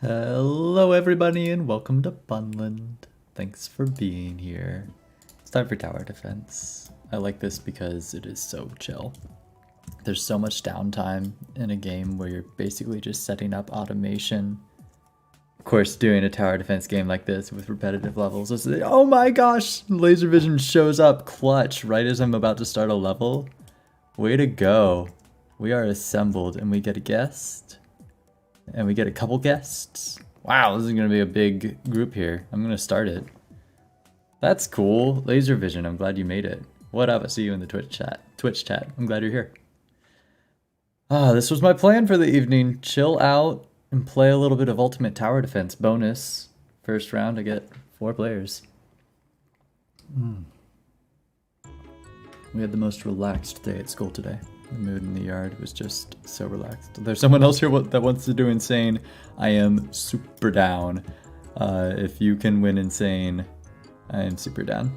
Hello everybody and welcome to Bunland. Thanks for being here. It's time for tower defense. I like this because it is so chill. There's so much downtime in a game where you're basically just setting up automation. Of course, doing a tower defense game like this with repetitive levels is, oh my gosh, laser vision shows up clutch right as I'm about to start a level. Way to go. We are assembled and we get a guest. And we get a couple guests. Wow, this is gonna be a big group here. I'm gonna start it. That's cool. Laser vision, I'm glad you made it. What up? I see you in the Twitch chat. I'm glad you're here. This was my plan for the evening. Chill out and play a little bit of Ultimate Tower Defense bonus. First round, I get 4 players. We had the most relaxed day at school today. The mood in the yard was just so relaxed. There's someone else here that wants to do insane. I am super down. If you can win insane, I am super down.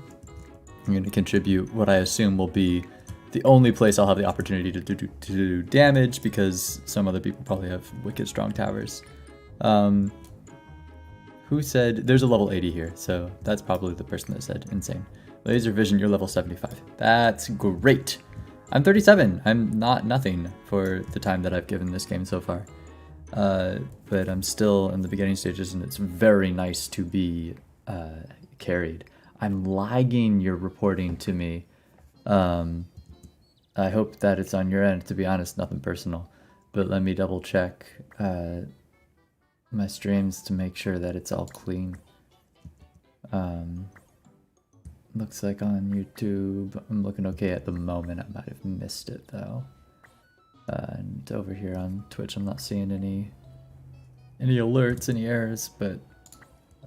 I'm going to contribute what I assume will be the only place I'll have the opportunity to do damage, because some other people probably have wicked strong towers. Who said... There's a level 80 here, so that's probably the person that said insane. Laser vision, you're level 75. That's great! I'm 37. I'm not nothing for the time that I've given this game so far. But I'm still in the beginning stages, and it's very nice to be carried. I'm lagging your reporting to me. I hope that it's on your end. To be honest, nothing personal. But let me double check my streams to make sure that it's all clean. Looks like on YouTube, I'm looking okay at the moment. I might have missed it though. And over here on Twitch, I'm not seeing any alerts, any errors, but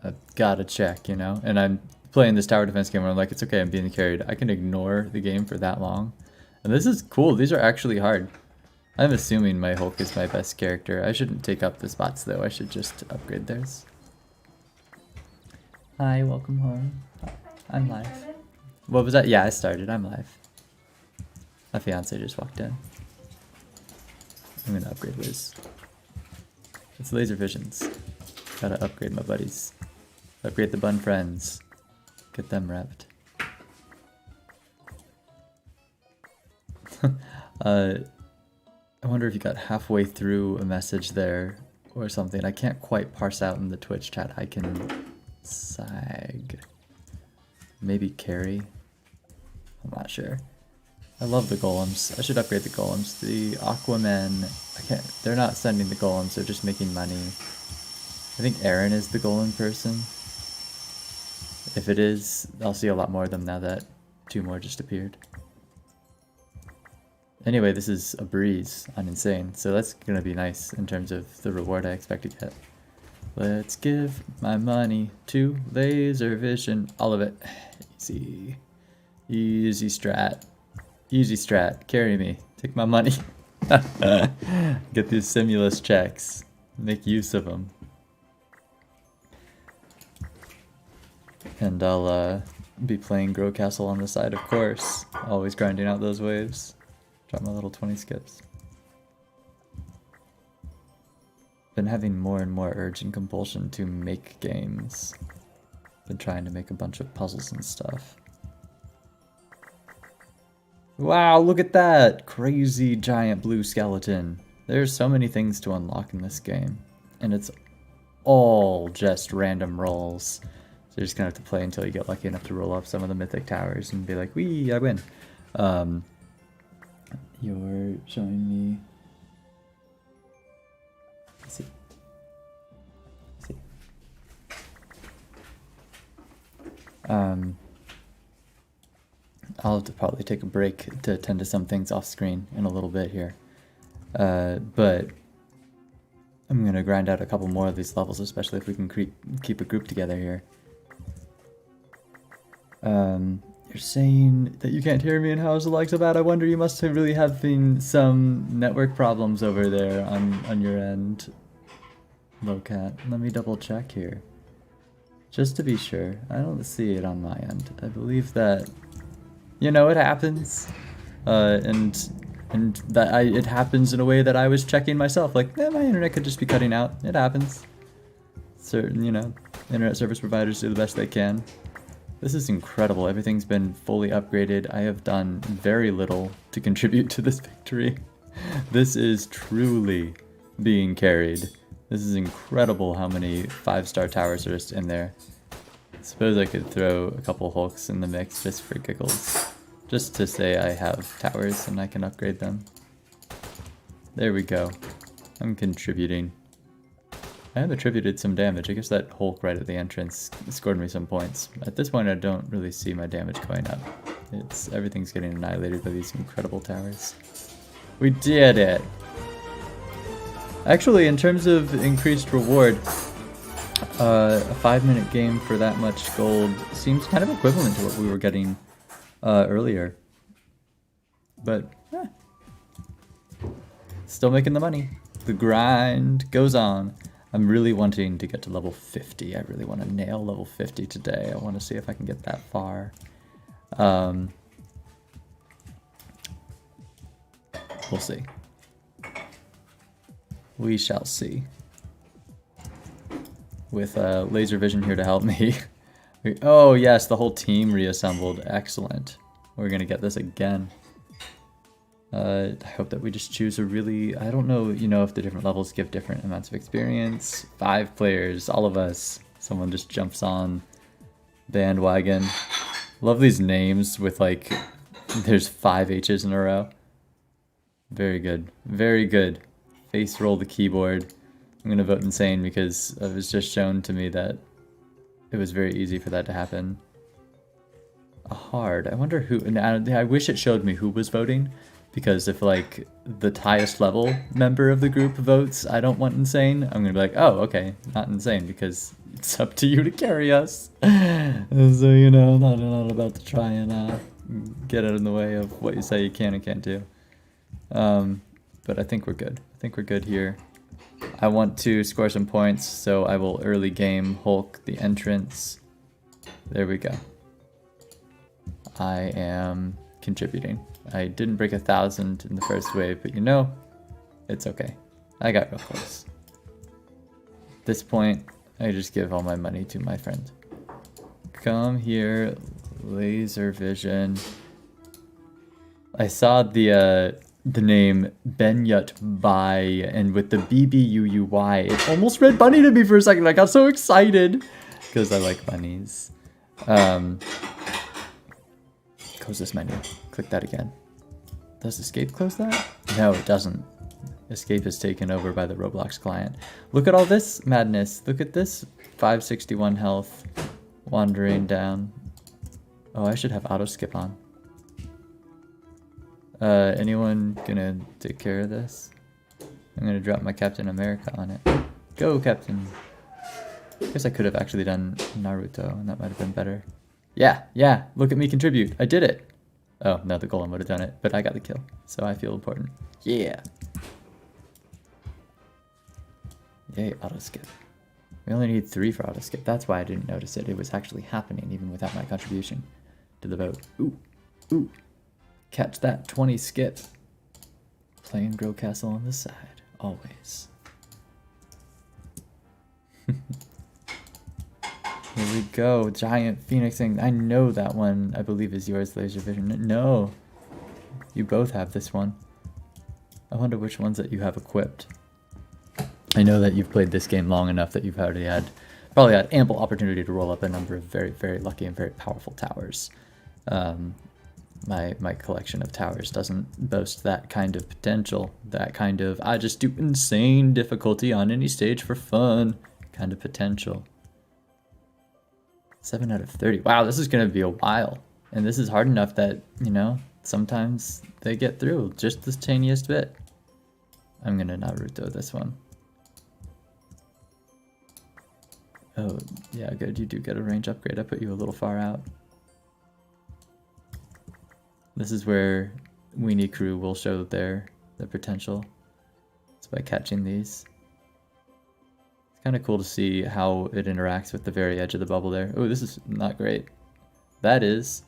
I've gotta check, you know? And I'm playing this tower defense game where I'm like, it's okay, I'm being carried. I can ignore the game for that long. And this is cool. These are actually hard. I'm assuming my Hulk is my best character. I shouldn't take up the spots though. I should just upgrade theirs. Hi, welcome home. I'm live. What was that? Yeah, I started. I'm live. My fiance just walked in. I'm gonna upgrade Liz. It's laser visions. Gotta upgrade my buddies. Upgrade the bun friends. Get them repped. I wonder if you got halfway through a message there or something. I can't quite parse out in the Twitch chat. I can sag. Maybe carry? I'm not sure. I love the golems. I should upgrade the golems. The Aquaman, they're not sending the golems, they're just making money. I think Aaron is the golem person. If it is, I'll see a lot more of them now that 2 more just appeared. Anyway, this is a breeze on Insane, so that's gonna be nice in terms of the reward I expect to get. Let's give my money to laser vision. All of it. Easy. Easy strat. Easy strat. Carry me. Take my money. Get these stimulus checks. Make use of them. And I'll be playing Grow Castle on the side, of course. Always grinding out those waves. Drop my little 20 skips. Been having more and more urge and compulsion to make games. Been trying to make a bunch of puzzles and stuff. Wow, look at that! Crazy giant blue skeleton. There's so many things to unlock in this game. And it's all just random rolls. So you're just gonna have to play until you get lucky enough to roll up some of the mythic towers and be like, wee, I win. You're showing me... Let's see. I'll have to probably take a break to attend to some things off screen in a little bit here. But I'm gonna grind out a couple more of these levels, especially if we can keep a group together here. You're saying that you can't hear me and how's Alexa bad? I wonder, you must have really having some network problems over there on your end. Lowcat. Let me double check here. Just to be sure. I don't see it on my end. I believe that, you know, it happens. And that it happens in a way that I was checking myself. Like, my internet could just be cutting out. It happens. certain, you know, internet service providers do the best they can. This is incredible. Everything's been fully upgraded. I have done very little to contribute to this victory. This is truly being carried. This is incredible how many 5-star towers are just in there. Suppose I could throw a couple hulks in the mix just for giggles. Just to say I have towers and I can upgrade them. There we go. I'm contributing. I have attributed some damage. I guess that Hulk right at the entrance scored me some points. At this point I don't really see my damage going up. Everything's getting annihilated by these incredible towers. We did it! Actually, in terms of increased reward, a 5-minute game for that much gold seems kind of equivalent to what we were getting earlier. But, still making the money. The grind goes on. I'm really wanting to get to level 50. I really want to nail level 50 today. I want to see if I can get that far. We'll see. We shall see. With laser vision here to help me. Oh yes, the whole team reassembled. Excellent. We're gonna get this again. I hope that we just choose a really, I don't know, you know, if the different levels give different amounts of experience. 5 players, all of us. Someone just jumps on bandwagon. Love these names with like, there's 5 H's in a row. Very good, very good. Face roll the keyboard. I'm gonna vote insane because it was just shown to me that it was very easy for that to happen. A hard. I wonder who. I wish it showed me who was voting, because if like the highest level member of the group votes, I don't want insane. I'm gonna be like, oh, okay, not insane, because it's up to you to carry us. So you know, I'm not about to try and get out in the way of what you say you can and can't do. But I think we're good. I think we're good here. I want to score some points, so I will early game Hulk the entrance. There we go. I am contributing. I didn't break 1,000 in the first wave, but you know, it's okay. I got real close. At this point, I just give all my money to my friend. Come here, laser vision. I saw the name Benyut Bai, and with the BBUUY, it almost read bunny to me for a second. I got so excited because I like bunnies. Close this menu. Click that again. Does Escape close that? No, it doesn't. Escape is taken over by the Roblox client. Look at all this madness. Look at this. 561 health. Wandering down. Oh, I should have auto skip on. Anyone gonna take care of this? I'm gonna drop my Captain America on it. Go, Captain! I guess I could have actually done Naruto, and that might have been better. Yeah, look at me contribute. I did it! Oh, no, the golem would have done it, but I got the kill, so I feel important. Yeah! Yay, auto skip. We only need 3 for auto skip. That's why I didn't notice it. It was actually happening even without my contribution to the vote. Ooh. Catch that 20 skip. Play and grow castle on the side. Always. Here we go. Giant phoenix thing. I know that one, I believe, is yours, laser vision. No. You both have this one. I wonder which ones that you have equipped. I know that you've played this game long enough that you've probably had ample opportunity to roll up a number of very, very lucky and very powerful towers. My collection of towers doesn't boast that kind of potential, that kind of I just do insane difficulty on any stage for fun kind of potential. 7 out of 30. Wow, this is gonna be a while, and this is hard enough that, you know, sometimes they get through just the tiniest bit. I'm gonna Naruto this one. Oh yeah, good, you do get a range upgrade. I put you a little far out. This is where Weenie Crew will show their potential. It's by catching these. It's kind of cool to see how it interacts with the very edge of the bubble there. Oh, this is not great. That is.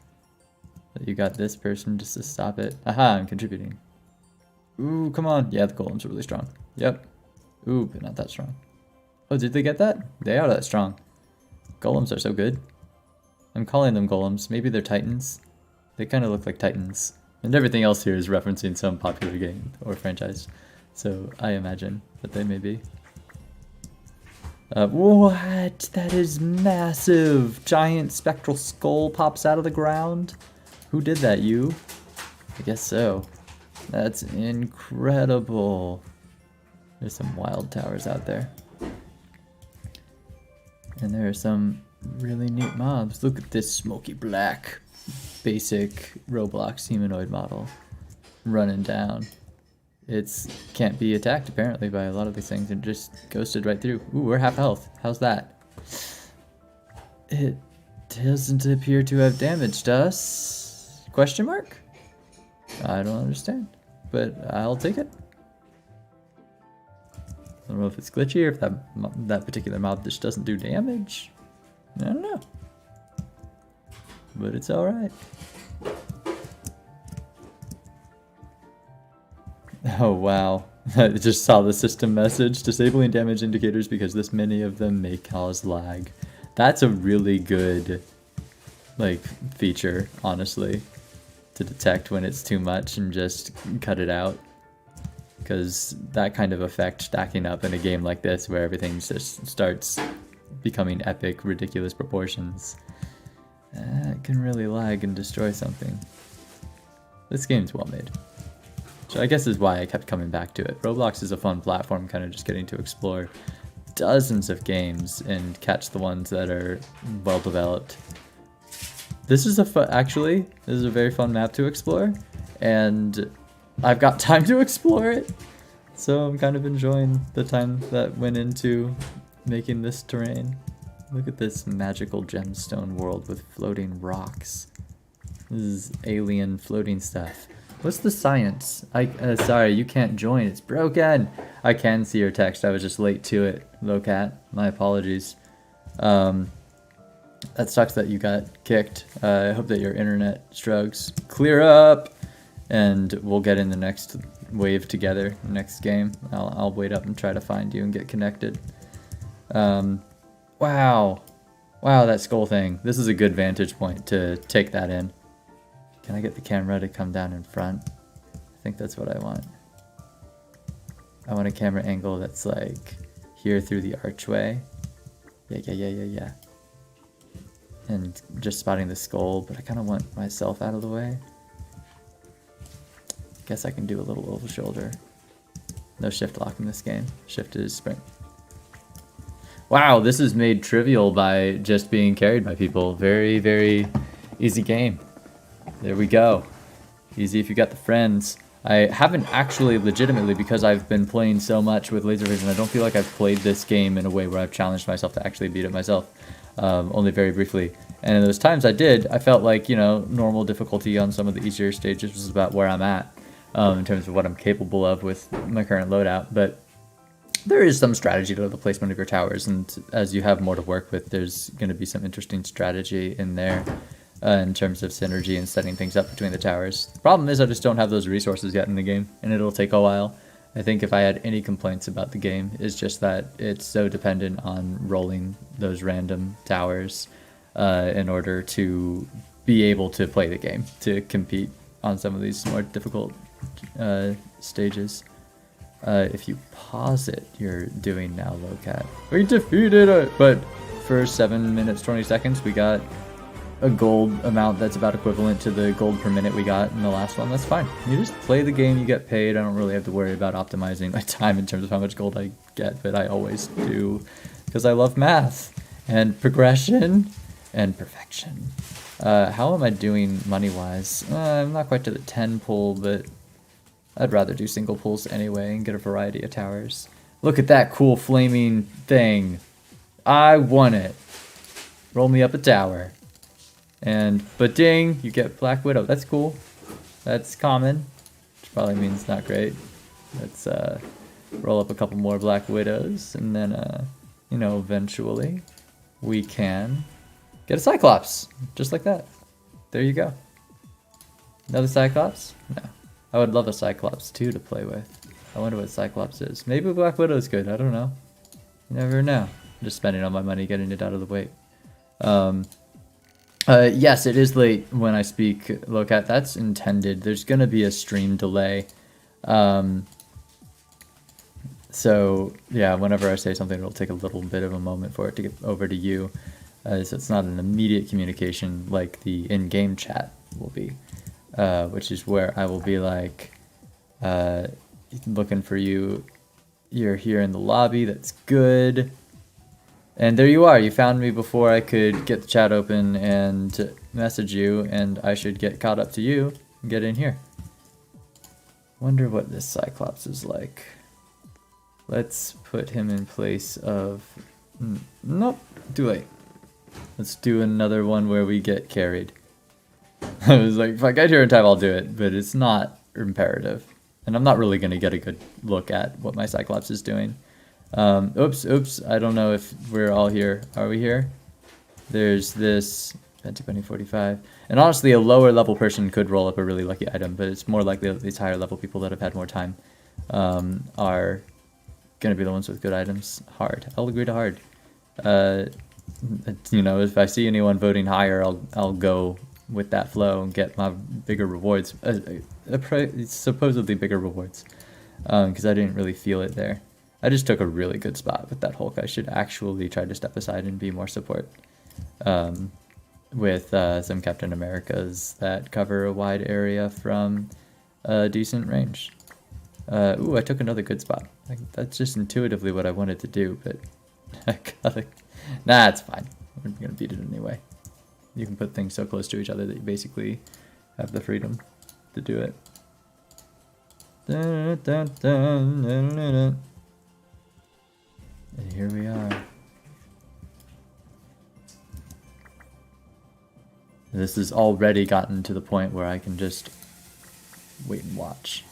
You got this person just to stop it. Aha, I'm contributing. Ooh, come on. Yeah, the golems are really strong. Yep. Ooh, but not that strong. Oh, did they get that? They are that strong. Golems are so good. I'm calling them golems. Maybe they're titans. They kind of look like titans. And everything else here is referencing some popular game or franchise. So I imagine that they may be. What? That is massive! Giant spectral skull pops out of the ground? Who did that, you? I guess so. That's incredible. There's some wild towers out there. And there are some really neat mobs. Look at this smoky black basic Roblox humanoid model running down. It's can't be attacked apparently by a lot of these things and just ghosted right through. Ooh, we're half health. How's that? It doesn't appear to have damaged us. Question mark? I don't understand, but I'll take it. I don't know if it's glitchy or if that particular mob just doesn't do damage. I don't know. But it's alright. Oh wow. I just saw the system message. Disabling damage indicators because this many of them may cause lag. That's a really good like feature, honestly, to detect when it's too much and just cut it out. Because that kind of effect stacking up in a game like this where everything just starts becoming epic, ridiculous proportions, it can really lag and destroy something. This game's well made. So I guess is why I kept coming back to it. Roblox is a fun platform, kind of just getting to explore dozens of games and catch the ones that are well developed. This is actually, this is a very fun map to explore, and I've got time to explore it, so I'm kind of enjoying the time that went into making this terrain. Look at this magical gemstone world with floating rocks. This is alien floating stuff. What's the science? Sorry, you can't join. It's broken. I can see your text. I was just late to it, Locat. My apologies. That sucks that you got kicked. I hope that your internet struggles clear up. And we'll get in the next wave together, next game. I'll wait up and try to find you and get connected. Wow. Wow, that skull thing. This is a good vantage point to take that in. Can I get the camera to come down in front? I think that's what I want. I want a camera angle that's like here through the archway. Yeah. And just spotting the skull, but I kind of want myself out of the way. Guess I can do a little over shoulder. No shift lock in this game. Shift is sprint. Wow, this is made trivial by just being carried by people. Very, very easy game. There we go. Easy if you got the friends. I haven't actually legitimately, because I've been playing so much with laser vision, I don't feel like I've played this game in a way where I've challenged myself to actually beat it myself. Only very briefly. And in those times I did, I felt like, you know, normal difficulty on some of the easier stages was about where I'm at. In terms of what I'm capable of with my current loadout, but there is some strategy to the placement of your towers, and as you have more to work with, there's going to be some interesting strategy in there in terms of synergy and setting things up between the towers. The problem is I just don't have those resources yet in the game, and it'll take a while. I think if I had any complaints about the game, it's just that it's so dependent on rolling those random towers in order to be able to play the game, to compete on some of these more difficult stages. If you pause it, you're doing now, Locat. We defeated it! But for 7 minutes 20 seconds we got a gold amount that's about equivalent to the gold per minute we got in the last one. That's fine. You just play the game, you get paid. I don't really have to worry about optimizing my time in terms of how much gold I get, but I always do because I love math and progression and perfection. How am I doing money-wise? I'm not quite to the 10 pull, but I'd rather do single pulls anyway and get a variety of towers. Look at that cool flaming thing. I won it. Roll me up a tower. And, but ding, you get Black Widow. That's cool. That's common, which probably means not great. Let's roll up a couple more Black Widows, and then, you know, eventually we can get a Cyclops, just like that. There you go. Another Cyclops? No. I would love a Cyclops too to play with. I wonder what Cyclops is. Maybe Black Widow's good, I don't know. You never know. I'm just spending all my money getting it out of the way. Yes, it is late when I speak, Locat. That's intended. There's going to be a stream delay. So, yeah, whenever I say something, it'll take a little bit of a moment for it to get over to you. So it's not an immediate communication like the in-game chat will be, which is where I will be like, looking for you. You're here in the lobby. That's good. And there you are. You found me before I could get the chat open and message you, and I should get caught up to you and get in here. Wonder what this Cyclops is like. Let's put him in place of... Nope, too late. Let's do another one where we get carried. I was like, if I get here in time, I'll do it, but it's not imperative. And I'm not really going to get a good look at what my Cyclops is doing. Oops, I don't know if we're all here. Are we here? There's this... 2045. And honestly, a lower level person could roll up a really lucky item, but it's more likely that these higher level people that have had more time are going to be the ones with good items. Hard. I'll agree to hard. You know, if I see anyone voting higher, I'll go with that flow and get my bigger rewards. Supposedly bigger rewards. Because I didn't really feel it there. I just took a really good spot with that Hulk. I should actually try to step aside and be more support. With some Captain Americas that cover a wide area from a decent range. Ooh, I took another good spot. That's just intuitively what I wanted to do, but I gotta... Nah, it's fine. We're gonna beat it anyway. You can put things so close to each other that you basically have the freedom to do it. And here we are. This has already gotten to the point where I can just wait and watch.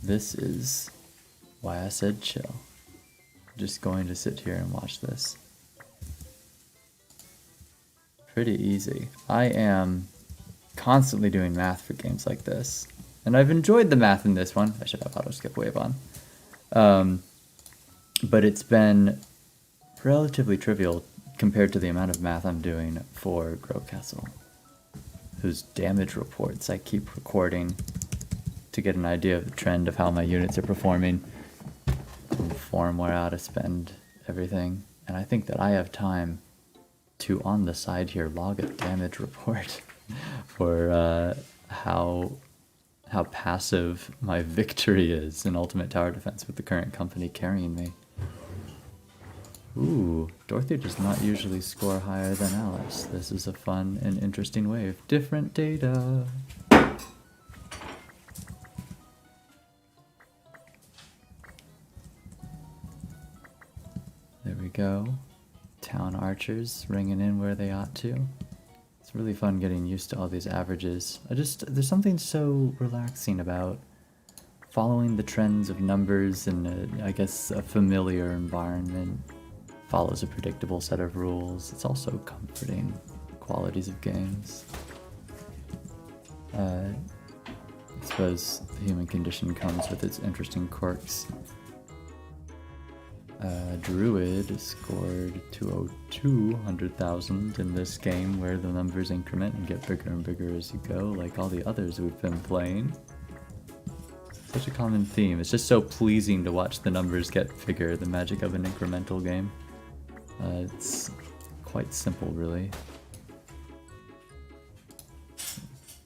This is why I said chill. Just going to sit here and watch this. Pretty easy. I am constantly doing math for games like this. And I've enjoyed the math in this one. I should have auto skip wave on. But it's been relatively trivial compared to the amount of math I'm doing for Grove Castle, whose damage reports I keep recording to get an idea of the trend of how my units are performing. Inform where I ought to spend everything, and I think that I have time to, on the side here, log a damage report for how passive my victory is in Ultimate Tower Defense with the current company carrying me. Ooh, Dorothy does not usually score higher than Alice. This is a fun and interesting way of different data. There we go. Town archers ringing in where they ought to. It's really fun getting used to all these averages. There's something so relaxing about following the trends of numbers in I guess a familiar environment. Follows a predictable set of rules. It's also comforting qualities of games. I suppose the human condition comes with its interesting quirks. Druid scored 202 100,000 in this game, where the numbers increment and get bigger and bigger as you go, like all the others we've been playing. Such a common theme. It's just so pleasing to watch the numbers get bigger, the magic of an incremental game. It's quite simple, really.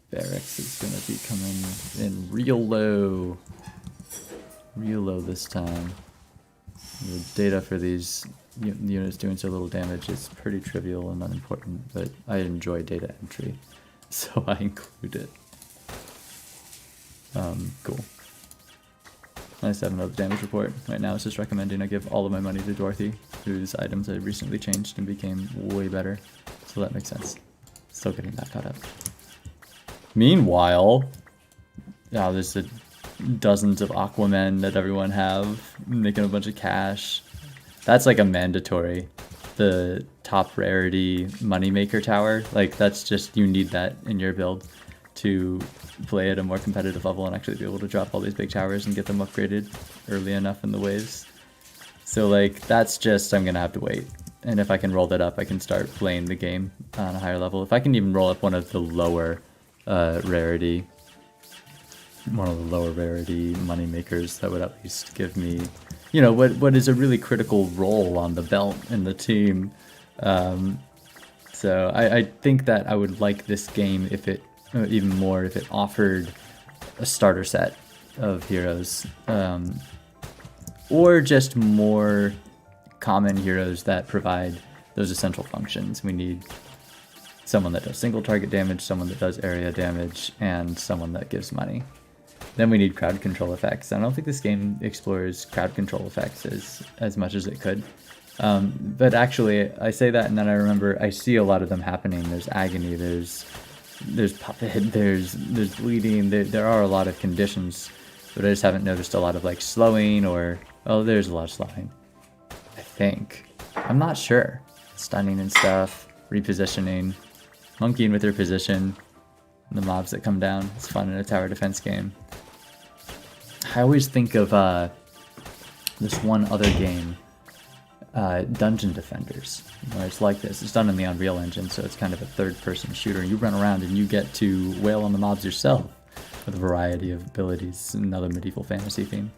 Barracks is going to be coming in real low. Real low this time. The data for these units doing so little damage is pretty trivial and unimportant, but I enjoy data entry, so I include it. Cool. Nice to have another damage report. Right now it's just recommending I give all of my money to Dorothy, whose items I recently changed and became way better, so that makes sense. Still getting that caught up. Meanwhile, Oh, there's dozens of Aquamen that everyone have, making a bunch of cash. That's like a mandatory. The top rarity moneymaker tower, like that's just, you need that in your build to play at a more competitive level and actually be able to drop all these big towers and get them upgraded early enough in the waves. So like that's just, I'm gonna have to wait. And if I can roll that up, I can start playing the game on a higher level. If I can even roll up one of the lower rarity money makers, that would at least give me, you know, what is a really critical role on the belt in the team. So I think that I would like this game if it, even more if it offered a starter set of heroes, or just more common heroes that provide those essential functions. We need someone that does single target damage, someone that does area damage, and someone that gives money. Then we need crowd control effects. I don't think this game explores crowd control effects as much as it could. But actually, I say that and then I remember I see a lot of them happening. There's agony, there's puppet, there's bleeding, there are a lot of conditions, but I just haven't noticed a lot of like slowing or, oh, there's a lot of slowing. I think. I'm not sure. Stunning and stuff, repositioning, monkeying with their position, the mobs that come down. It's fun in a tower defense game. I always think of this one other game, Dungeon Defenders, where it's like this. It's done in the Unreal Engine, so it's kind of a third-person shooter. You run around and you get to wail on the mobs yourself with a variety of abilities, another medieval fantasy theme.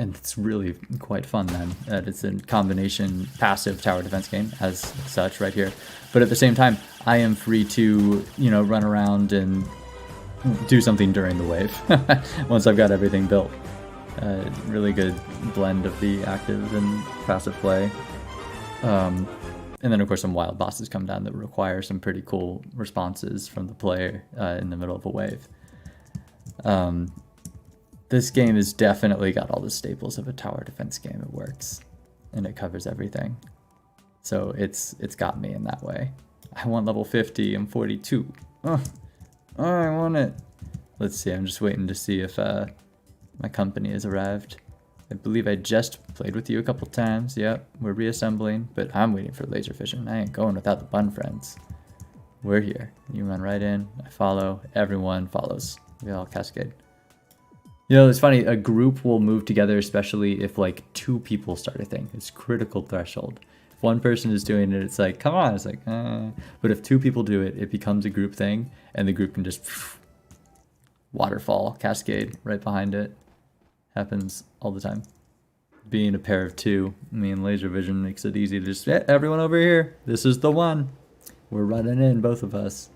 And it's really quite fun then. It's a combination passive tower defense game as such right here. But at the same time, I am free to, you know, run around and do something during the wave once I've got everything built. Really good blend of the active and passive play. And then of course some wild bosses come down that require some pretty cool responses from the player in the middle of a wave. This game has definitely got all the staples of a tower defense game. It works, and it covers everything. So it's got me in that way. I want level 50, I'm 42. Oh, I want it. Let's see, I'm just waiting to see if my company has arrived. I believe I just played with you a couple times. Yep, we're reassembling, but I'm waiting for laser vision. I ain't going without the bun friends. We're here. You run right in, I follow, everyone follows. We all cascade. You know, it's funny, a group will move together, especially if like 2 people start a thing. It's critical threshold. If one person is doing it, it's like, come on, it's like, But if 2 people do it, it becomes a group thing, and the group can just waterfall, cascade right behind it. Happens all the time. Being a pair of 2, I mean, laser vision makes it easy to just, yeah, everyone over here, this is the one. We're running in, both of us.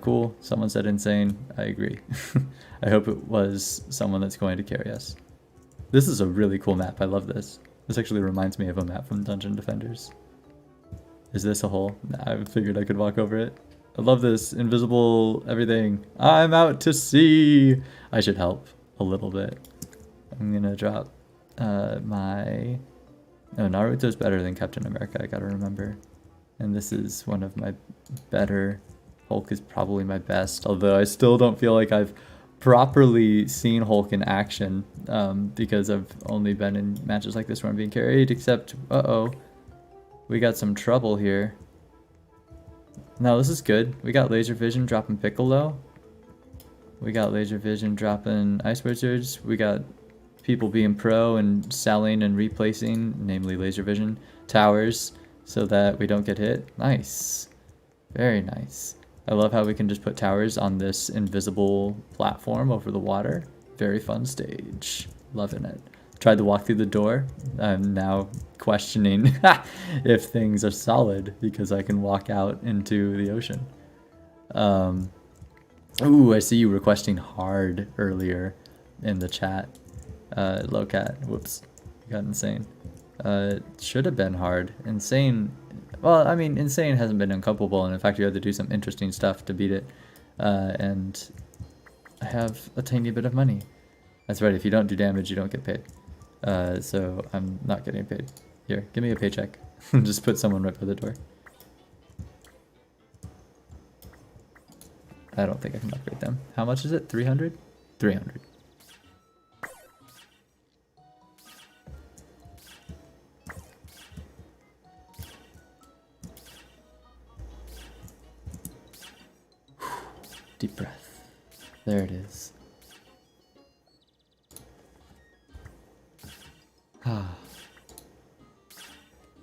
Cool. Someone said insane. I agree. I hope it was someone that's going to carry us. This is a really cool map. I love this. This actually reminds me of a map from Dungeon Defenders. Is this a hole? Nah, I figured I could walk over it. I love this. Invisible everything. I'm out to sea. I should help a little bit. I'm gonna drop my... Oh, Naruto's better than Captain America, I gotta remember. And this is one of my better... Hulk is probably my best, although I still don't feel like I've properly seen Hulk in action, because I've only been in matches like this where I'm being carried, except, uh-oh, we got some trouble here. No, this is good. We got laser vision dropping Piccolo. We got laser vision dropping Ice Wizards. We got people being pro and selling and replacing, namely laser vision, towers, so that we don't get hit. Nice. Very nice. I love how we can just put towers on this invisible platform over the water. Very fun stage. Loving it. Tried to walk through the door. I'm now questioning if things are solid because I can walk out into the ocean. Ooh, I see you requesting hard earlier in the chat. Lowcat. Whoops. Got insane. Should have been hard. Insane. Well, I mean, insane hasn't been uncouplable, and in fact, you have to do some interesting stuff to beat it. And I have a tiny bit of money. That's right, if you don't do damage, you don't get paid. So I'm not getting paid. Here, give me a paycheck. Just put someone right by the door. I don't think I can upgrade them. How much is it? 300? 300. Deep breath. There it is.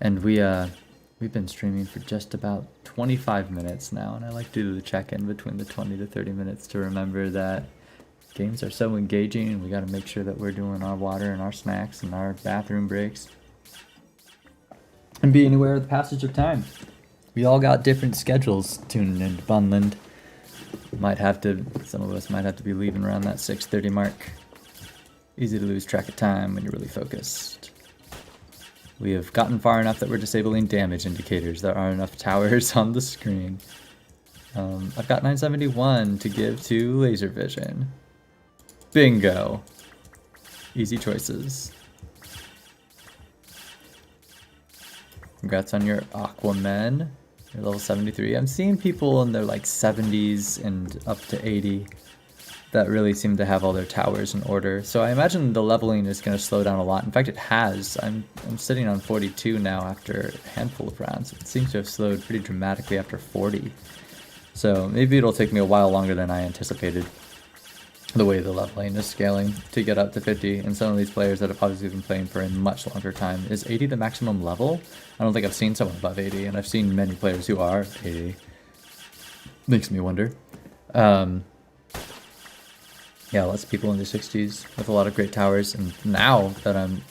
And we've been streaming for just about 25 minutes now, and I like to do the check-in between the 20 to 30 minutes to remember that games are so engaging, and we got to make sure that we're doing our water and our snacks and our bathroom breaks and being aware of the passage of time. We all got different schedules tuning into Bunland. Some of us might have to be leaving around that 6:30 mark. Easy to lose track of time when you're really focused. We have gotten far enough that we're disabling damage indicators. There aren't enough towers on the screen. I've got 971 to give to laser vision. Bingo. Easy choices. Congrats on your Aquaman. You're level 73. I'm seeing people in their like 70s and up to 80 that really seem to have all their towers in order. So I imagine the leveling is going to slow down a lot. In fact, it has. I'm sitting on 42 now after a handful of rounds. It seems to have slowed pretty dramatically after 40. So maybe it'll take me a while longer than I anticipated, the way the leveling is scaling to get up to 50. And some of these players that have obviously been playing for a much longer time. Is 80 the maximum level? I don't think I've seen someone above 80, and I've seen many players who are 80. Makes me wonder. Yeah, lots of people in their 60s with a lot of great towers, and now that I'm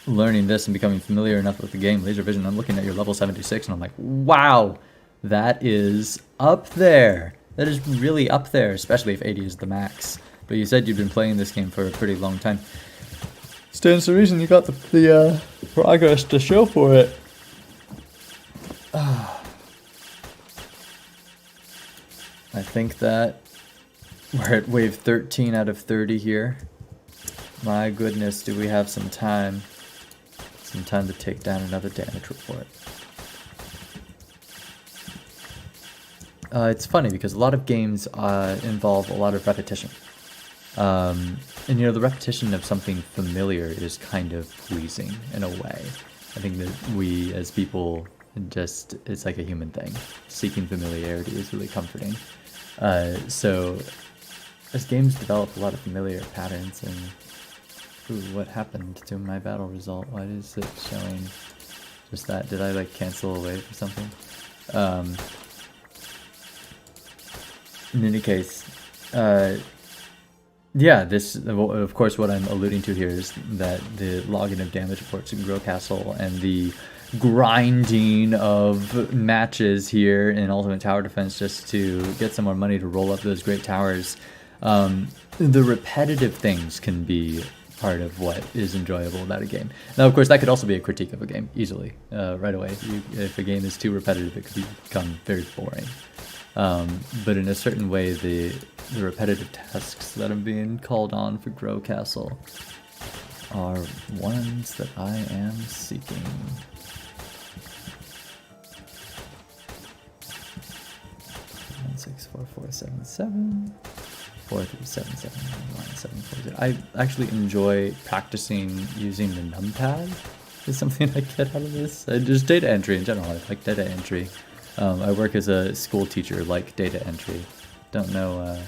learning this and becoming familiar enough with the game, laser vision, I'm looking at your level 76 and I'm like, wow, that is up there. That is really up there, especially if 80 is the max. But you said you've been playing this game for a pretty long time. Stands to reason you got the progress to show for it. I think that we're at wave 13 out of 30 here. My goodness, do we have some time. Some time to take down another damage report. It's funny because a lot of games involve a lot of repetition. And you know, the repetition of something familiar is kind of pleasing in a way. I think that we as people it's like a human thing. Seeking familiarity is really comforting. So as games develop a lot of familiar patterns and... Ooh, what happened to my battle result? Why is it showing just that? Did I like cancel away for something? In any case, yeah, this, of course, what I'm alluding to here is that the logging of damage reports in Grow Castle and the grinding of matches here in Ultimate Tower Defense just to get some more money to roll up those great towers. The repetitive things can be part of what is enjoyable about a game. Now, of course, that could also be a critique of a game, easily, right away. If a game is too repetitive, it could become very boring. But in a certain way, the repetitive tasks that are being called on for Grow Castle are ones that I am seeking. One, 6, 4, 4, 7, 7. 4, 3, 7, 7, 1, 7, 4, 0. I actually enjoy practicing using the numpad. Is something I get out of this. Just data entry in general. I like data entry. I work as a school teacher, like data entry. Don't know,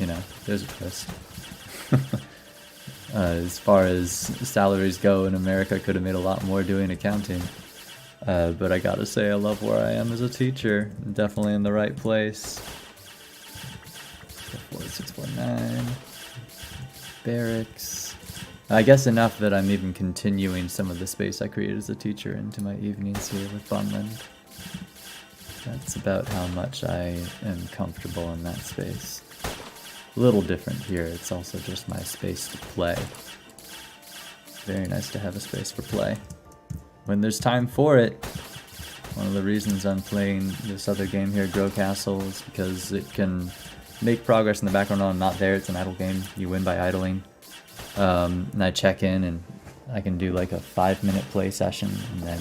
you know, there's a twist. As far as salaries go in America, I could have made a lot more doing accounting. But I gotta say, I love where I am as a teacher. I'm definitely in the right place. 4649 barracks. I guess enough that I'm even continuing some of the space I created as a teacher into my evenings here with Bunland. That's about how much I am comfortable in that space. A little different here, it's also just my space to play. Very nice to have a space for play. When there's time for it. One of the reasons I'm playing this other game here, Grow Castle, is because it can make progress in the background while I'm not there. It's an idle game. You win by idling. And I check in and I can do like a 5-minute play session and then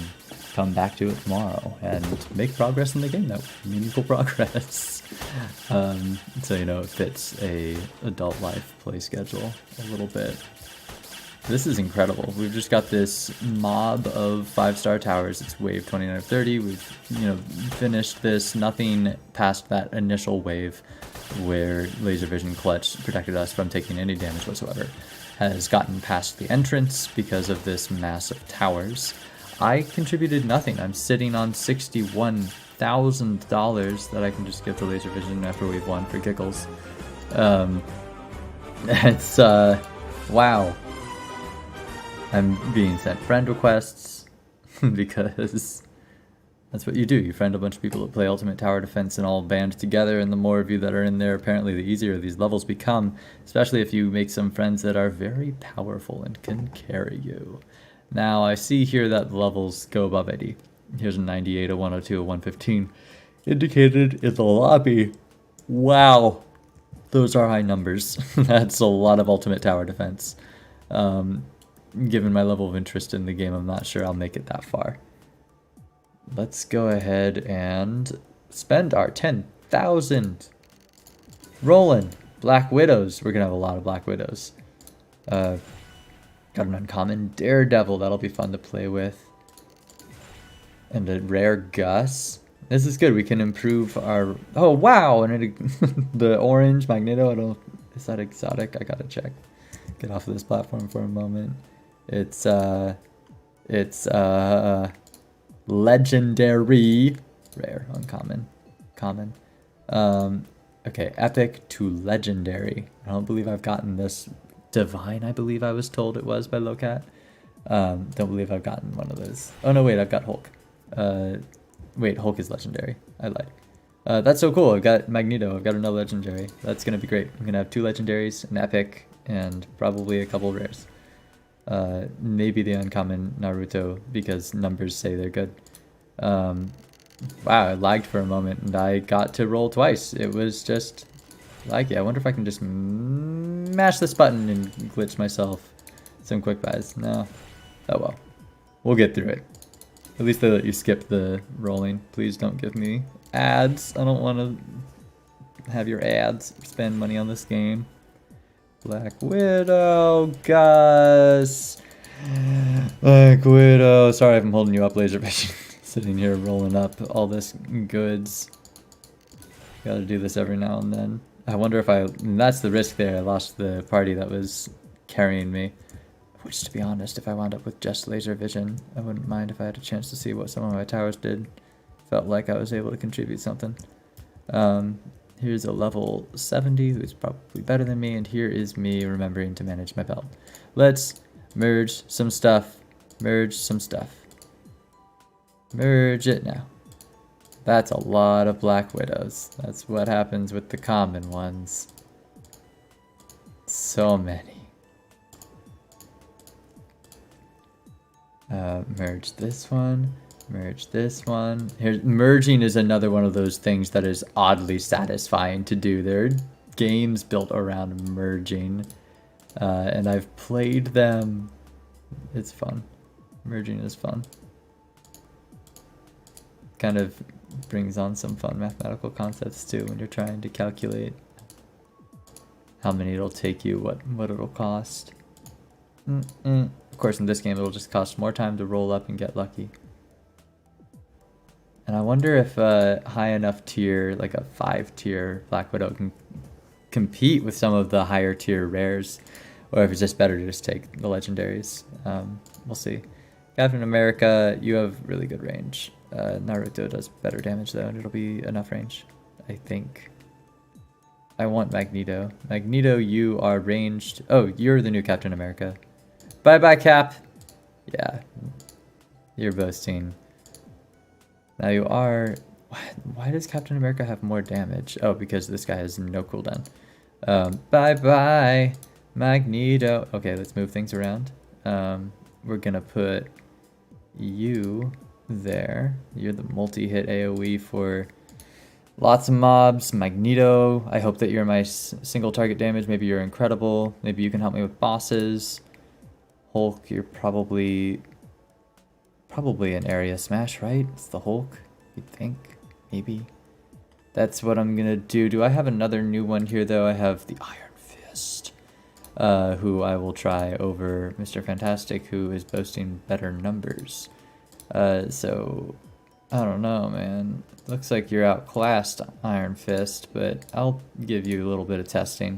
come back to it tomorrow and make progress in the game, though. Meaningful progress. So, you know, it fits a adult life play schedule a little bit. This is incredible. We've just got this mob of 5-star towers. It's wave 29 of 30. We've, you know, finished this. Nothing past that initial wave where laser vision clutch protected us from taking any damage whatsoever has gotten past the entrance because of this mass of towers. I contributed nothing. I'm sitting on $61,000 that I can just give to laser vision after wave 1 for giggles. It's wow. I'm being sent friend requests because that's what you do. You friend a bunch of people that play Ultimate Tower Defense and all band together, and the more of you that are in there, apparently the easier these levels become, especially if you make some friends that are very powerful and can carry you. Now, I see here that the levels go above 80. Here's a 98, a 102, a 115, indicated in the lobby. Wow, those are high numbers. That's a lot of Ultimate Tower Defense. Given my level of interest in the game, I'm not sure I'll make it that far. Let's go ahead and spend our 10,000. Rolling. Black Widows. We're going to have a lot of Black Widows. Got an uncommon Daredevil. That'll be fun to play with. And a rare Gus. This is good. We can improve our... Oh, wow! And it... the orange Magneto. I don't... Is that exotic? I gotta check. Get off of this platform for a moment. It's legendary, rare, uncommon, common. Okay, epic to legendary. I don't believe I've gotten this. Divine, I believe I was told it was by Locat. Don't believe I've gotten one of those. Oh no, wait, I've got Hulk. Wait, Hulk is legendary. I lied. That's so cool. I've got Magneto. I've got another legendary. That's gonna be great. I'm gonna have 2 legendaries, an epic, and probably a couple rares. Maybe the uncommon Naruto because numbers say they're good. Wow, I lagged for a moment and I got to roll twice. It was just laggy. I wonder if I can just mash this button and glitch myself some quick buys. No. Oh well. We'll get through it. At least they let you skip the rolling. Please don't give me ads. I don't want to have your ads spend money on this game. Black Widow, Gus. Black Widow. Sorry if I'm holding you up, laser vision. Sitting here rolling up all this goods. Gotta do this every now and then. I wonder if that's the risk there. I lost the party that was carrying me. Which, to be honest, if I wound up with just laser vision, I wouldn't mind if I had a chance to see what some of my towers did. Felt like I was able to contribute something. Here's a level 70 who's probably better than me, and here is me remembering to manage my belt. Let's merge some stuff. Merge some stuff. Merge it now. That's a lot of Black Widows. That's what happens with the common ones. So many. Merge this one. Merge this one. Merging is another one of those things that is oddly satisfying to do. There are games built around merging, and I've played them. It's fun. Merging is fun. Kind of brings on some fun mathematical concepts too when you're trying to calculate how many it'll take you, what it'll cost. Of course, in this game, it'll just cost more time to roll up and get lucky. And I wonder if a high enough tier, like a 5-tier Black Widow, can compete with some of the higher tier rares, or if it's just better to just take the legendaries. We'll see. Captain America, you have really good range. Naruto does better damage though, and it'll be enough range, I think. I want Magneto. Magneto, you are ranged. Oh, you're the new Captain America. Bye-bye, Cap. Yeah, you're boasting. Now you are... Why does Captain America have more damage? Oh, because this guy has no cooldown. Bye-bye, Magneto. Okay, let's move things around. We're gonna put you there. You're the multi-hit AoE for lots of mobs. Magneto, I hope that you're my single target damage. Maybe you're incredible. Maybe you can help me with bosses. Hulk, you're probably Probably an area smash, right? It's the Hulk, you'd think, maybe. That's what I'm gonna do. Do I have another new one here though? I have the Iron Fist, who I will try over Mr. Fantastic, who is boasting better numbers. So, I don't know, man. Looks like you're outclassed, Iron Fist, but I'll give you a little bit of testing.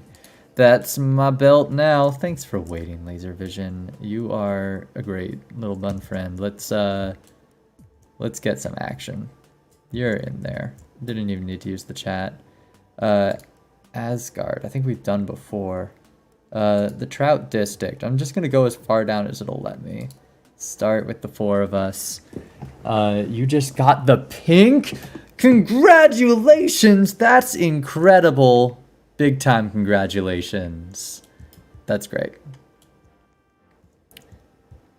That's my belt now. Thanks for waiting, Laser Vision. You are a great little bun friend. Let's get some action. You're in there. Didn't even need to use the chat. Asgard, I think we've done before. The Trout District. I'm just gonna go as far down as it'll let me. Start with the 4 of us. You just got the pink? Congratulations! That's incredible. Big time congratulations. That's great.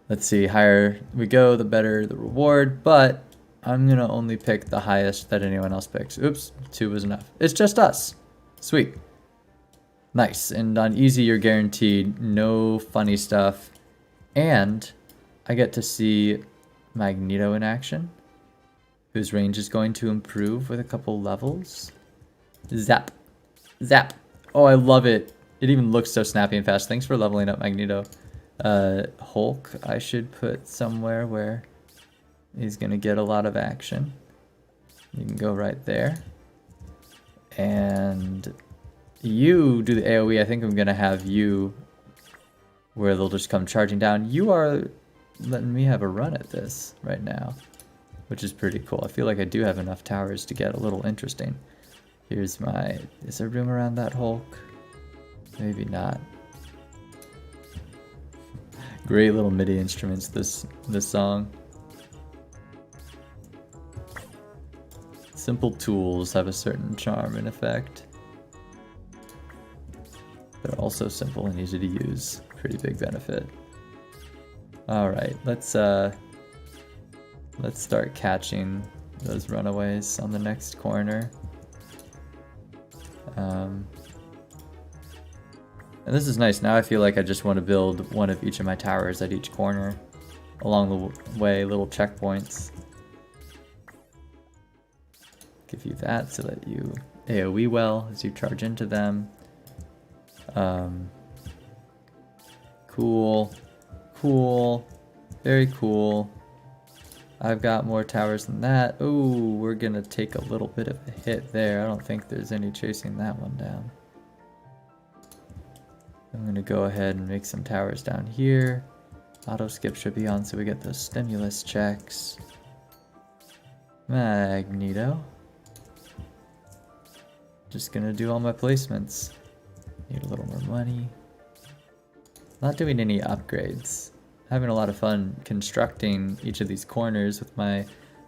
Let's see, higher we go, the better the reward, but I'm gonna only pick the highest that anyone else picks. Oops, 2 was enough. It's just us. Sweet. Nice, and on easy you're guaranteed no funny stuff. And I get to see Magneto in action, whose range is going to improve with a couple levels. Zap. Zap. Oh, I love it. It even looks so snappy and fast. Thanks for leveling up, Magneto. Hulk, I should put somewhere where he's going to get a lot of action. You can go right there. And you do the AoE. I think I'm going to have you where they'll just come charging down. You are letting me have a run at this right now, which is pretty cool. I feel like I do have enough towers to get a little interesting. Here's my... Is there room around that Hulk? Maybe not. Great little MIDI instruments, this song. Simple tools have a certain charm and effect. They're also simple and easy to use. Pretty big benefit. Alright, let's start catching those runaways on the next corner. And this is nice. Now I feel like I just want to build one of each of my towers at each corner along the way, little checkpoints. Give you that so that you AoE well as you charge into them. Cool. Cool. Very cool. I've got more towers than that. Ooh, we're gonna take a little bit of a hit there. I don't think there's any chasing that one down. I'm gonna go ahead and make some towers down here. Auto skip should be on so we get those stimulus checks. Magneto. Just gonna do all my placements. Need a little more money. Not doing any upgrades. Having a lot of fun constructing each of these corners with my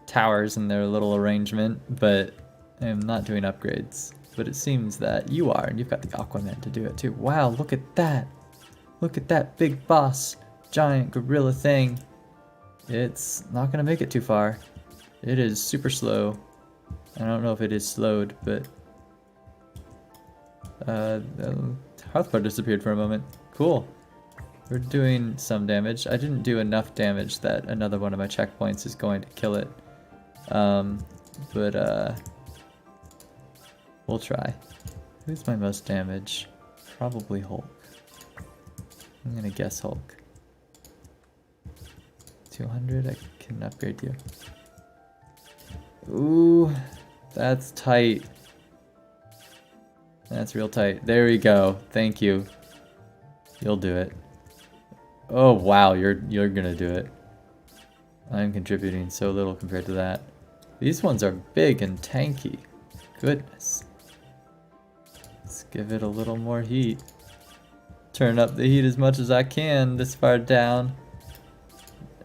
towers and their little arrangement, but I'm not doing upgrades. But it seems that you are, and you've got the Aquaman to do it too. Wow, look at that! Look at that big boss, giant gorilla thing. It's not gonna make it too far. It is super slow. I don't know if it is slowed, but the health bar disappeared for a moment. Cool. We're doing some damage. I didn't do enough damage that another one of my checkpoints is going to kill it. We'll try. Who's my most damage? Probably Hulk. I'm gonna guess Hulk. 200, I can upgrade you. Ooh, that's tight. That's real tight. There we go. Thank you. You'll do it. Oh wow, you're gonna do it. I'm contributing so little compared to that. These ones are big and tanky. Goodness. Let's give it a little more heat. Turn up the heat as much as I can this far down.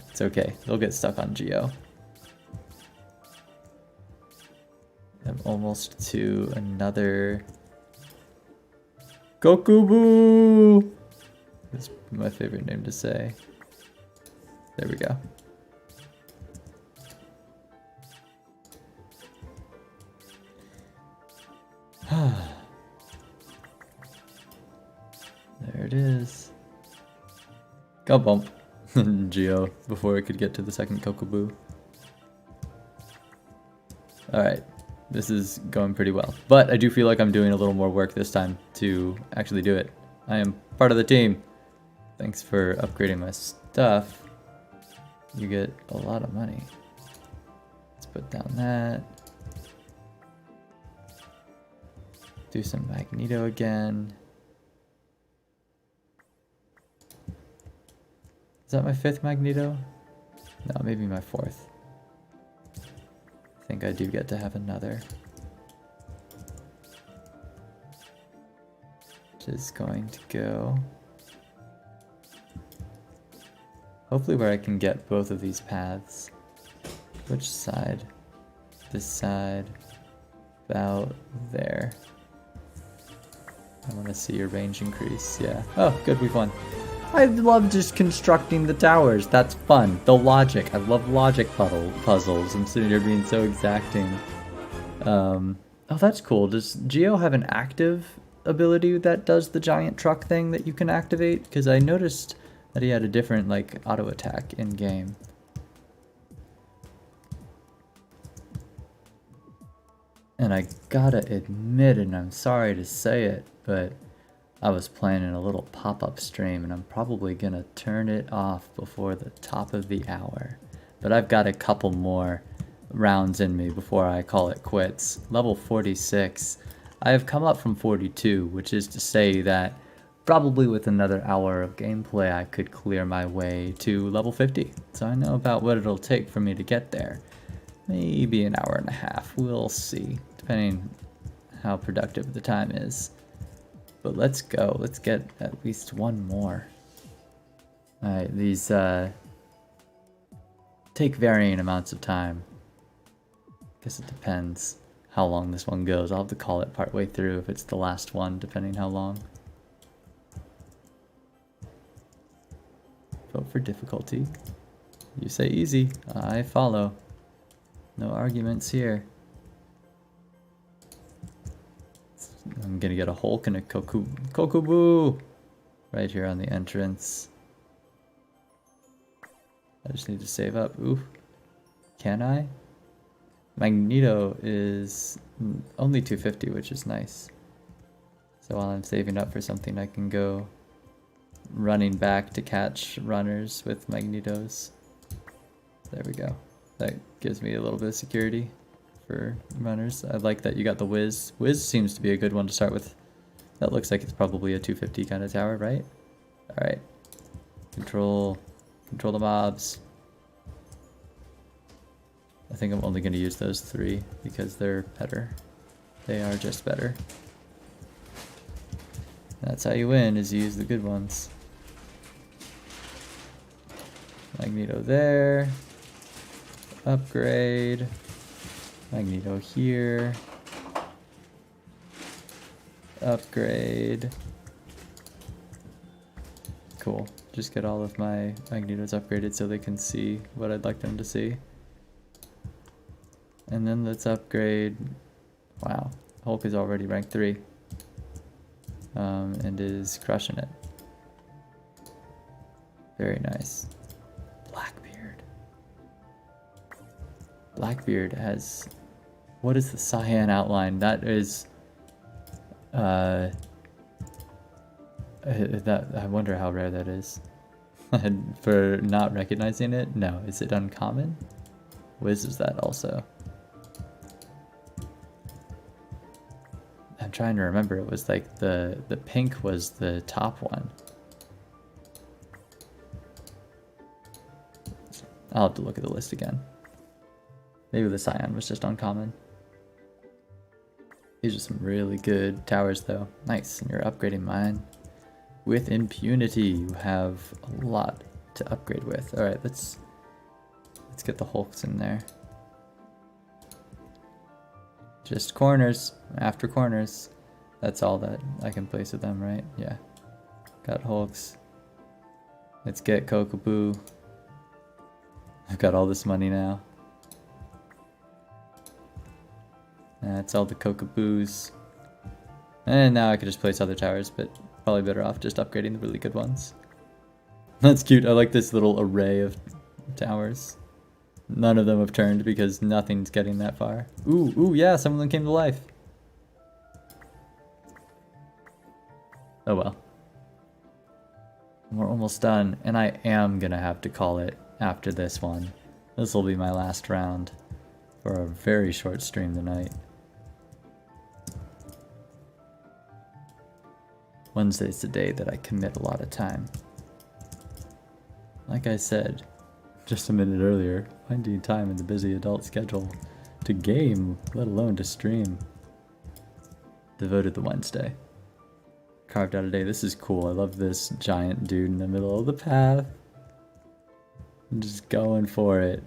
It's okay, they'll get stuck on Geo. I'm almost to another Gokubu! That's my favorite name to say. There we go. There it is. Go bump. Geo before it could get to the second Kokoboo. Alright, this is going pretty well. But I do feel like I'm doing a little more work this time to actually do it. I am part of the team. Thanks for upgrading my stuff. You get a lot of money. Let's put down that. Do some Magneto again. Is that my 5th Magneto? No, maybe my 4th. I think I do get to have another. Which is going to go... hopefully where I can get both of these paths. Which side? This side. About there. I want to see your range increase, yeah. Oh, good, we've won. I love just constructing the towers. That's fun. The logic. I love logic puzzles. I'm sitting here being so exacting. Oh, that's cool. Does Geo have an active ability that does the giant truck thing that you can activate? Because I noticed that he had a different, like, auto attack in game. And I gotta admit, and I'm sorry to say it, but I was planning a little pop-up stream, and I'm probably gonna turn it off before the top of the hour. But I've got a couple more rounds in me before I call it quits. Level 46. I have come up from 42, which is to say that probably with another hour of gameplay I could clear my way to level 50. So I know about what it'll take for me to get there. Maybe an hour and a half, we'll see, depending how productive the time is. But let's go, let's get at least one more. Alright, these take varying amounts of time. Guess it depends how long this one goes. I'll have to call it partway through if it's the last one, depending how long. Vote for difficulty. You say easy, I follow. No arguments here. I'm gonna get a Hulk and a Kokoboo right here on the entrance. I just need to save up. Ooh, can I? Magneto is only 250, which is nice. So while I'm saving up for something, I can go running back to catch runners with Magnetos. There we go. That gives me a little bit of security for runners. I like that you got the Wiz. Wiz seems to be a good one to start with. That looks like it's probably a 250 kind of tower, right? Alright. Control the mobs. I think I'm only going to use those 3 because they're better. They are just better. That's how you win, is you use the good ones. Magneto there. Upgrade. Magneto here. Upgrade. Cool. Just get all of my Magnetos upgraded so they can see what I'd like them to see. And then let's upgrade. Wow. Hulk is already rank 3. And is crushing it. Very nice. Blackbeard. Blackbeard has... what is the cyan outline? That is... that I wonder how rare that is. And for not recognizing it? No. Is it uncommon? Wiz is that also. I'm trying to remember. It was like the pink was the top one. I'll have to look at the list again. Maybe the cyan was just uncommon. These are some really good towers though. Nice, and you're upgrading mine. With impunity, you have a lot to upgrade with. Alright, let's get the Hulks in there. Just corners, after corners. That's all that I can place with them, right? Yeah. Got Hulks. Let's get Kokoboo. I've got all this money now. That's all the Kokoboos. And now I could just place other towers, but probably better off just upgrading the really good ones. That's cute. I like this little array of towers. None of them have turned because nothing's getting that far. Ooh, ooh, yeah, some of them came to life. Oh well. We're almost done, and I am gonna have to call it after this one. This will be my last round for a very short stream tonight. Wednesday's the day that I commit a lot of time. Like I said just a minute earlier, finding time in the busy adult schedule to game, let alone to stream. Devoted to Wednesday. Carved out a day. This is cool. I love this giant dude in the middle of the path. I'm just going for it.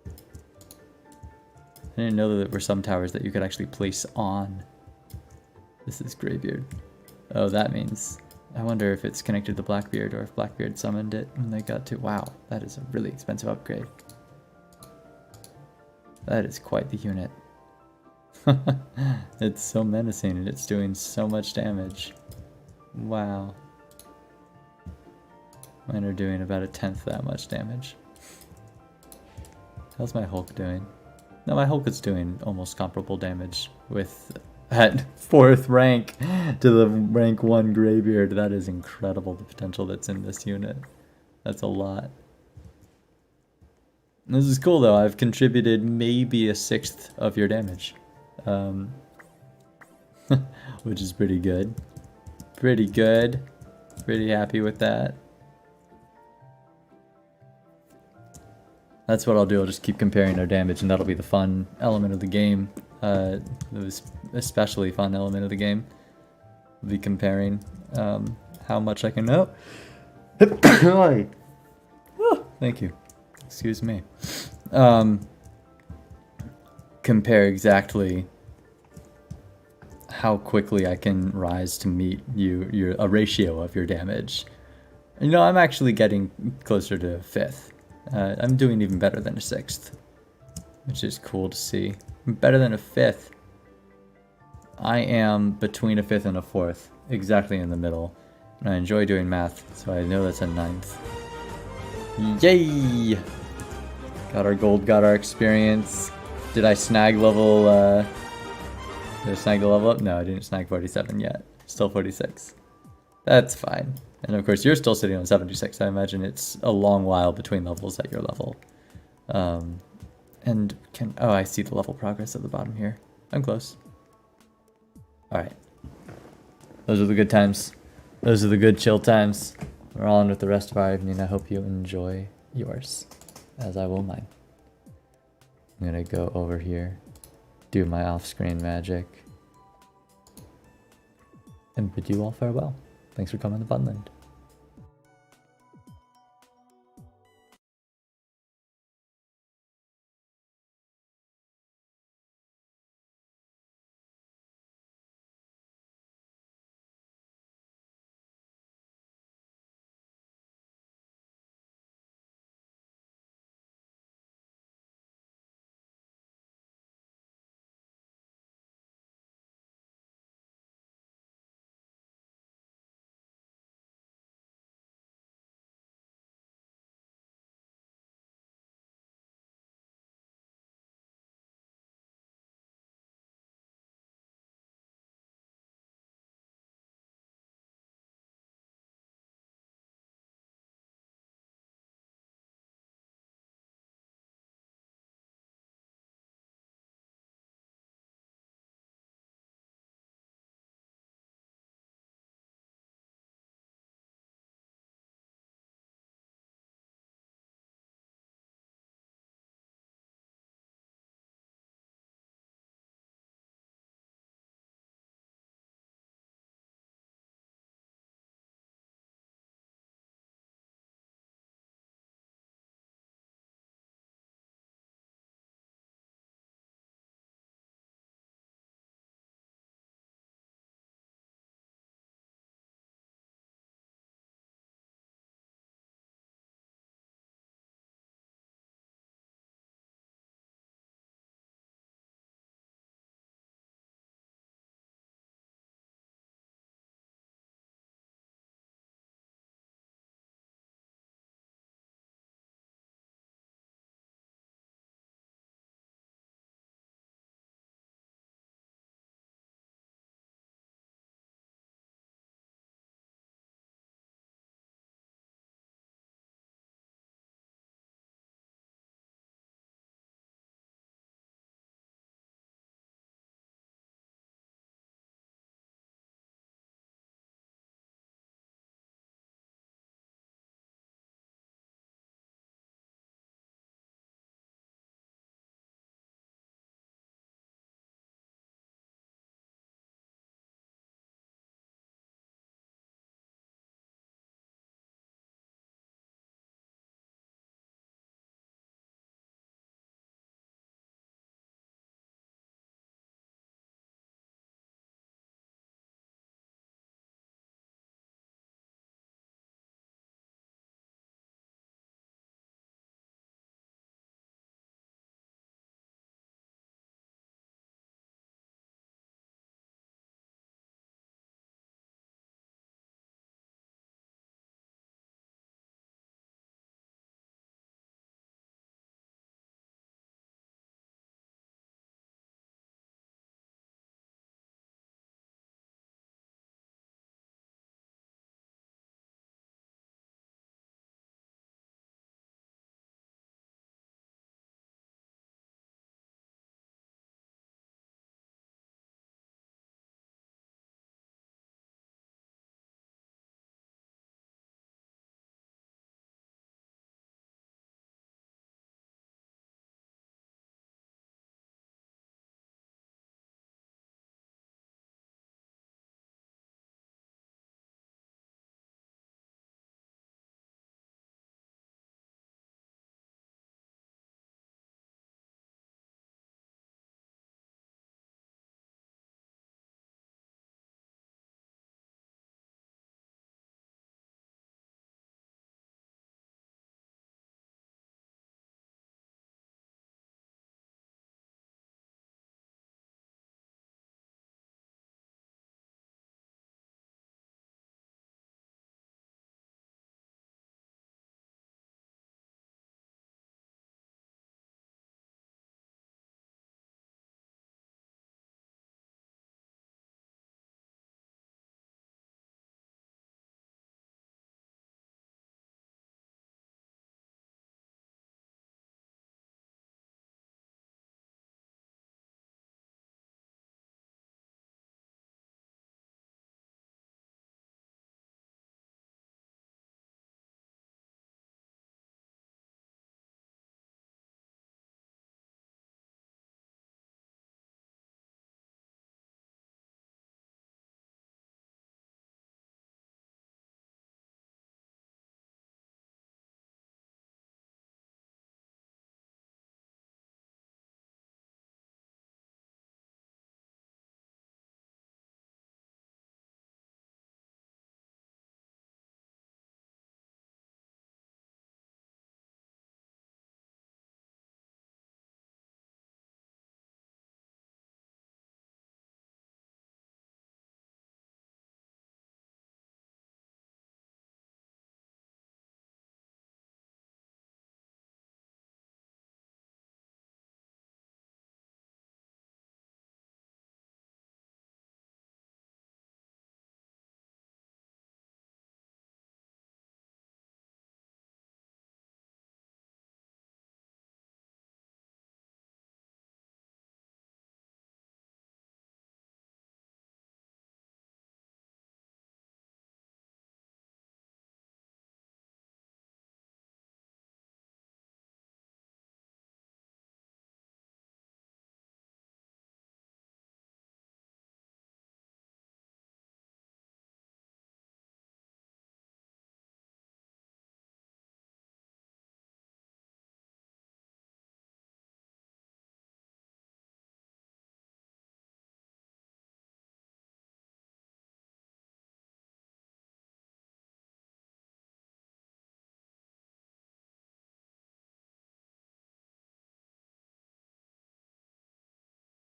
I didn't know that there were some towers that you could actually place on. This is Greybeard. Oh, that means... I wonder if it's connected to Blackbeard or if Blackbeard summoned it when they got to... Wow, that is a really expensive upgrade. That is quite the unit. It's so menacing and it's doing so much damage. Wow. Mine are doing about 1/10 that much damage. How's my Hulk doing? No, my Hulk is doing almost comparable damage with at 4th rank to the rank 1 Greybeard. That is incredible, the potential that's in this unit. That's a lot. This is cool though, I've contributed maybe 1/6 of your damage. Which is pretty good. Pretty good. Pretty happy with that. That's what I'll do, I'll just keep comparing our damage and that'll be the fun element of the game. It was especially fun element of the game. We'll be comparing how much I can know. Oh, thank you. Excuse me. Compare exactly how quickly I can rise to meet a ratio of your damage. You know, I'm actually getting closer to 5th. I'm doing even better than a 6th, which is cool to see. Better than a 5th. I am between a 5th and a 4th, exactly in the middle. And I enjoy doing math, so I know that's a 9th. Yay! Got our gold, got our experience. Did I snag level, did I snag the level up? No, I didn't snag 47 yet. Still 46. That's fine. And of course, you're still sitting on 76. I imagine it's a long while between levels at your level. And oh, I see the level progress at the bottom here. I'm close. Alright. Those are the good times. Those are the good chill times. We're on with the rest of our evening. I hope you enjoy yours, as I will mine. I'm gonna go over here, do my off-screen magic, and bid you all farewell. Thanks for coming to Bunland.